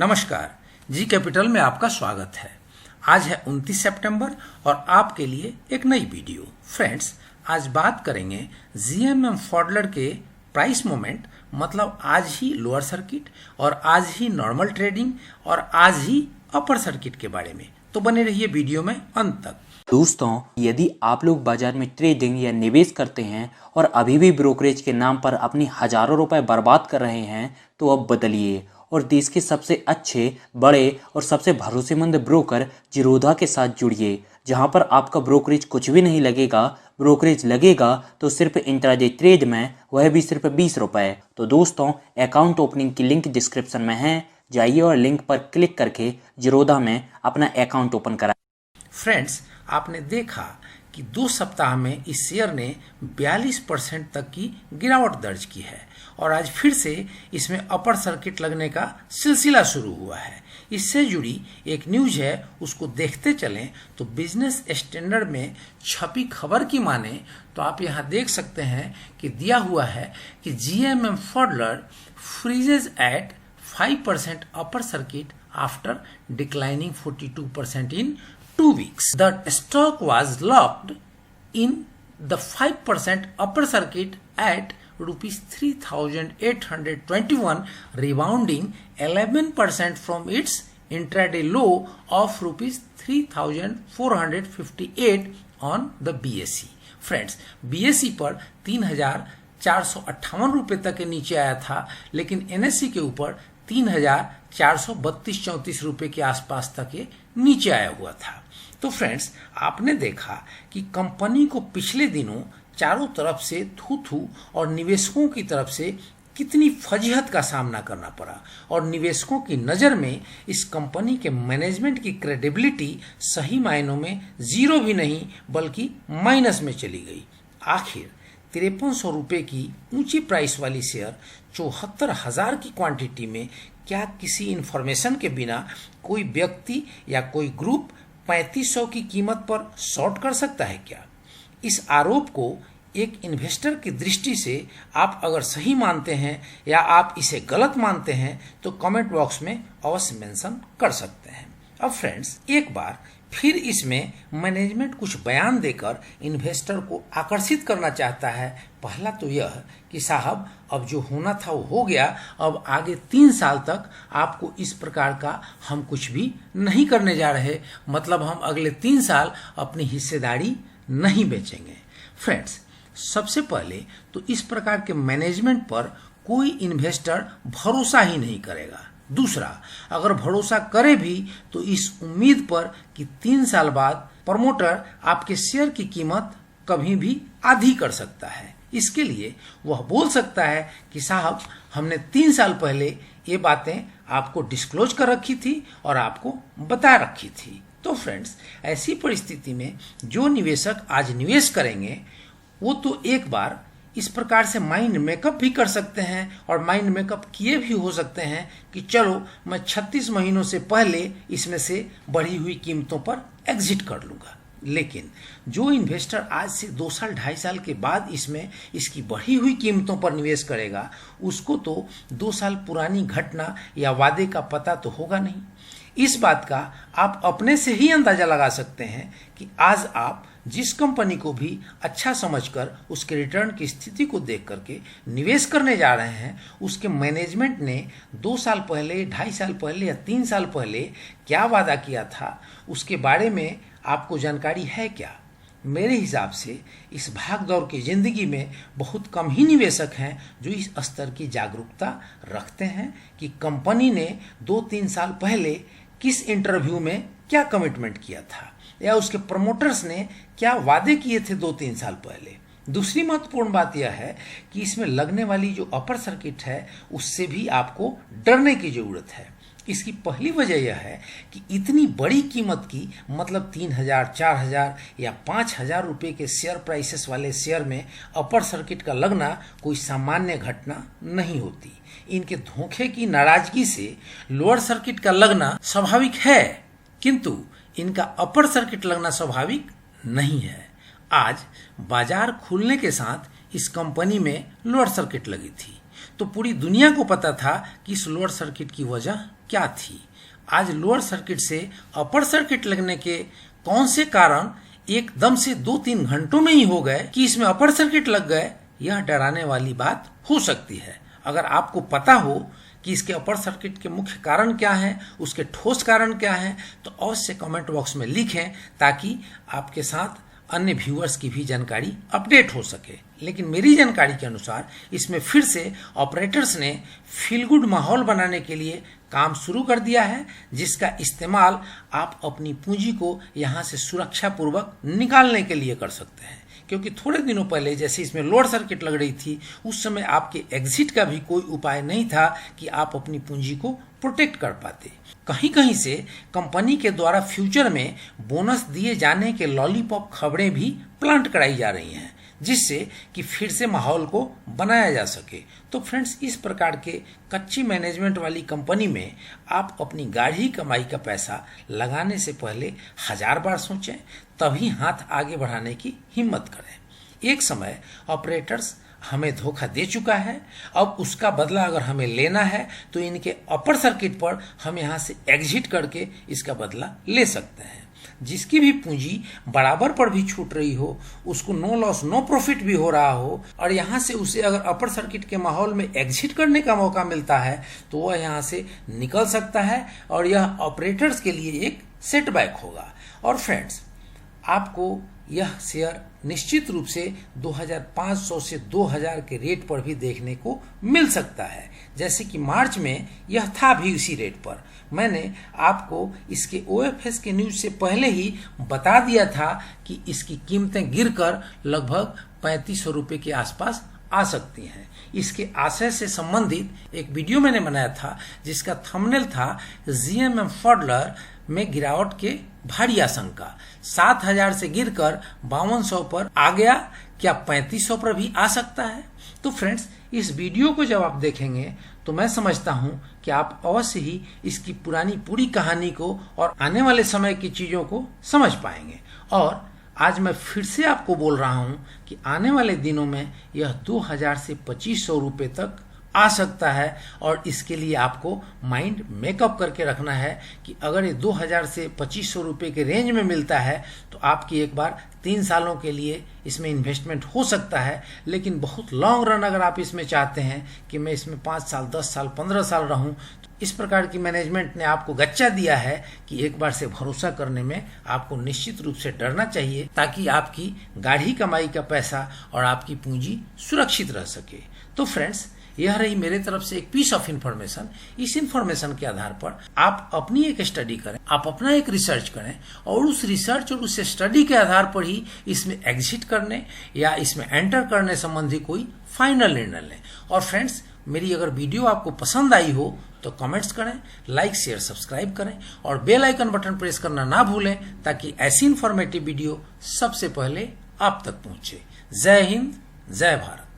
नमस्कार, G capital में आपका स्वागत है। आज है 29 सितंबर और आपके लिए एक नई वीडियो। फ्रेंड्स, आज बात करेंगे जीएमएम फॉडलर के प्राइस मोमेंट, मतलब आज ही लोअर सर्किट और आज ही नॉर्मल ट्रेडिंग और आज ही अपर सर्किट के बारे में। तो बने रहिए वीडियो में अंत तक। दोस्तों, यदि आप लोग बाजार में ट्रेडिंग या निवेश करते हैं और अभी भी ब्रोकरेज के नाम पर अपनी हजारों रुपए बर्बाद कर रहे हैं, तो अब बदलिए और देश के सबसे अच्छे, बड़े और सबसे भरोसेमंद ब्रोकर जीरोधा के साथ जुड़िए, जहां पर आपका ब्रोकरेज कुछ भी नहीं लगेगा। ब्रोकरेज लगेगा तो सिर्फ इंट्राडे ट्रेड में, वह भी सिर्फ 20 रुपए। तो दोस्तों, अकाउंट ओपनिंग की लिंक डिस्क्रिप्शन में है, जाइए और लिंक पर क्लिक करके जीरोधा में अपना अकाउंट ओपन कराइए। फ्रेंड्स, आपने देखा कि 2 सप्ताह में इस शेयर ने 42% तक की गिरावट दर्ज की है और आज फिर से इसमें अपर सर्किट लगने का सिलसिला शुरू हुआ है। इससे जुड़ी एक न्यूज है, उसको देखते चलें। तो बिजनेस स्टैंडर्ड में छपी खबर की माने तो आप यहाँ देख सकते हैं कि दिया हुआ है कि जीएमएम फॉडलर freezes at 5% upper circuit after declining 42% in 2 weeks. The stock was locked in the 5% upper circuit at rupees 3,821, rebounding 11% from its intraday low of rupees 3,458 on the BSE. Friends, BSE पर 3,458 रुपए तक के नीचे आया था, लेकिन NSC के ऊपर 3,432-34 रुपए के आसपास तक ये नीचे आया हुआ था। तो फ्रेंड्स, आपने देखा कि कंपनी को पिछले दिनों चारों तरफ से थू और निवेशकों की तरफ से कितनी फजीहत का सामना करना पड़ा और निवेशकों की नज़र में इस कंपनी के मैनेजमेंट की क्रेडिबिलिटी सही मायनों में जीरो भी नहीं बल्कि माइनस में चली गई। आखिर 5300 रुपये की ऊंची प्राइस वाली शेयर 74,000 की क्वांटिटी में क्या किसी इंफॉर्मेशन के बिना कोई व्यक्ति या कोई ग्रुप 3500 की कीमत पर शॉर्ट कर सकता है क्या? इस आरोप को एक इन्वेस्टर की दृष्टि से आप अगर सही मानते हैं या आप इसे गलत मानते हैं तो कमेंट बॉक्स में अवश्य मेंशन कर सकते हैं। अब फ्रेंड्स, एक बार फिर इसमें मैनेजमेंट कुछ बयान देकर इन्वेस्टर को आकर्षित करना चाहता है। पहला तो यह कि साहब, अब जो होना था वो हो गया, अब आगे 3 साल तक आपको इस प्रकार का हम कुछ भी नहीं करने जा रहे, मतलब हम अगले 3 साल अपनी हिस्सेदारी नहीं बेचेंगे। फ्रेंड्स, सबसे पहले तो इस प्रकार के मैनेजमेंट पर कोई इन्वेस्टर भरोसा ही नहीं करेगा। दूसरा, अगर भरोसा करे भी तो इस उम्मीद पर कि 3 साल बाद प्रमोटर आपके शेयर की कीमत कभी भी आधी कर सकता है। इसके लिए वह बोल सकता है कि साहब, हमने 3 साल पहले ये बातें आपको डिस्क्लोज कर रखी थी और आपको बता रखी थी। तो फ्रेंड्स, ऐसी परिस्थिति में जो निवेशक आज निवेश करेंगे वो तो एक बार इस प्रकार से माइंड मेकअप भी कर सकते हैं और माइंड मेकअप किए भी हो सकते हैं कि चलो मैं 36 महीनों से पहले इसमें से बढ़ी हुई कीमतों पर एग्जिट कर लूँगा। लेकिन जो इन्वेस्टर आज से 2 साल 2.5 साल के बाद इसमें इसकी बढ़ी हुई कीमतों पर निवेश करेगा, उसको तो 2 साल पुरानी घटना या वादे का पता तो होगा नहीं। इस बात का आप अपने से ही अंदाजा लगा सकते हैं कि आज आप जिस कंपनी को भी अच्छा समझकर उसके रिटर्न की स्थिति को देख करके निवेश करने जा रहे हैं, उसके मैनेजमेंट ने 2 साल पहले, 2.5 साल पहले या 3 साल पहले क्या वादा किया था, उसके बारे में आपको जानकारी है क्या? मेरे हिसाब से इस भागदौड़ की जिंदगी में बहुत कम ही निवेशक हैं जो इस स्तर की जागरूकता रखते हैं कि कंपनी ने 2-3 साल पहले किस इंटरव्यू में क्या कमिटमेंट किया था या उसके प्रमोटर्स ने क्या वादे किए थे 2-3 साल पहले। दूसरी महत्वपूर्ण बात यह है कि इसमें लगने वाली जो अपर सर्किट है उससे भी आपको डरने की जरूरत है। इसकी पहली वजह यह है कि इतनी बड़ी कीमत की, मतलब 3,000, 4,000 या 5,000 रुपये के शेयर प्राइसेस वाले शेयर में अपर सर्किट का लगना कोई सामान्य घटना नहीं होती। इनके धोखे की नाराजगी से लोअर सर्किट का लगना स्वाभाविक है, किंतु इनका अपर सर्किट लगना स्वाभाविक नहीं है। आज बाजार खुलने के साथ इस कंपनी में लोअर सर्किट लगी थी, तो पूरी दुनिया को पता था कि इस लोअर सर्किट की वजह क्या थी। आज लोअर सर्किट से अपर सर्किट लगने के कौन से कारण एकदम से 2-3 घंटों में ही हो गए कि इसमें अपर सर्किट लग गए, यह डराने वाली बात हो सकती है। अगर आपको पता हो कि इसके अपर सर्किट के मुख्य कारण क्या हैं, उसके ठोस कारण क्या हैं, तो अवश्य कमेंट बॉक्स में लिखें ताकि आपके साथ अन्य व्यूअर्स की भी जानकारी अपडेट हो सके। लेकिन मेरी जानकारी के अनुसार इसमें फिर से ऑपरेटर्स ने फील गुड माहौल बनाने के लिए काम शुरू कर दिया है, जिसका इस्तेमाल आप अपनी पूंजी को यहां से सुरक्षा पूर्वक निकालने के लिए कर सकते हैं। क्योंकि थोड़े दिनों पहले जैसे इसमें लोअर सर्किट लग रही थी, उस समय आपके एग्जिट का भी कोई उपाय नहीं था कि आप अपनी पूंजी को प्रोटेक्ट कर पाते। कहीं कहीं से कंपनी के द्वारा फ्यूचर में बोनस दिए जाने के लॉलीपॉप खबरें भी प्लांट कराई जा रही हैं, जिससे कि फिर से माहौल को बनाया जा सके। तो फ्रेंड्स, इस प्रकार के कच्ची मैनेजमेंट वाली कंपनी में आप अपनी गाढ़ी कमाई का पैसा लगाने से पहले 1000 बार सोचें, तभी हाथ आगे बढ़ाने की हिम्मत करें। एक समय ऑपरेटर्स हमें धोखा दे चुका है, अब उसका बदला अगर हमें लेना है तो इनके अपर सर्किट पर हम यहाँ से एग्जिट करके इसका बदला ले सकते हैं। जिसकी भी पूंजी बराबर पर भी छूट रही हो, उसको नो लॉस नो प्रॉफिट भी हो रहा हो, और यहाँ से उसे अगर अपर सर्किट के माहौल में एग्जिट करने का मौका मिलता है तो वह यहाँ से निकल सकता है और यह ऑपरेटर्स के लिए एक सेटबैक होगा। और फ्रेंड्स, आपको यह शेयर निश्चित रूप से 2500 से 2000 के रेट पर भी देखने को मिल सकता है। जैसे कि मार्च में यह था भी उसी रेट पर। मैंने आपको इसके OFS के न्यूज से पहले ही बता दिया था कि इसकी कीमतें गिरकर लगभग 3500 रुपये के आसपास आ सकती हैं। इसके आशय से संबंधित एक वीडियो मैंने बनाया था, जिसका थंबनेल था GMM फॉडलर में गिरावट के भारी आशंका। 7000 से गिरकर 5200 पर आ गया, क्या 3500 पर भी आ सकता है? तो फ्रेंड्स, इस वीडियो को जब आप देखेंगे तो मैं समझता हूं कि आप अवश्य ही इसकी पूरी कहानी को और आने वाले समय की चीजों को समझ पाएंगे। और आज मैं फिर से आपको बोल रहा हूं कि आने वाले दिनों में यह 2000 से 2500 रुपये तक आ सकता है, और इसके लिए आपको माइंड मेकअप करके रखना है कि अगर ये 2000 से 2500 रुपये के रेंज में मिलता है तो आपकी एक बार 3 सालों के लिए इसमें इन्वेस्टमेंट हो सकता है। लेकिन बहुत लॉन्ग रन अगर आप इसमें चाहते हैं कि मैं इसमें 5 साल 10 साल 15 साल रहूं, तो इस प्रकार की मैनेजमेंट ने आपको गच्चा दिया है कि एक बार से भरोसा करने में आपको निश्चित रूप से डरना चाहिए, ताकि आपकी गाढ़ी कमाई का पैसा और आपकी पूंजी सुरक्षित रह सके। तो फ्रेंड्स, यह रही मेरे तरफ से एक पीस ऑफ इंफॉर्मेशन। इस इंफॉर्मेशन के आधार पर आप अपनी एक स्टडी करें, आप अपना एक रिसर्च करें, और उस रिसर्च और उस स्टडी के आधार पर ही इसमें एग्जिट करने या इसमें एंटर करने संबंधी कोई फाइनल निर्णय लें। और फ्रेंड्स, मेरी अगर वीडियो आपको पसंद आई हो तो कमेंट्स करें, लाइक शेयर सब्सक्राइब करें और बेल आइकन बटन प्रेस करना ना भूलें, ताकि ऐसी इंफॉर्मेटिव वीडियो सबसे पहले आप तक पहुंचे। जय हिंद, जय भारत।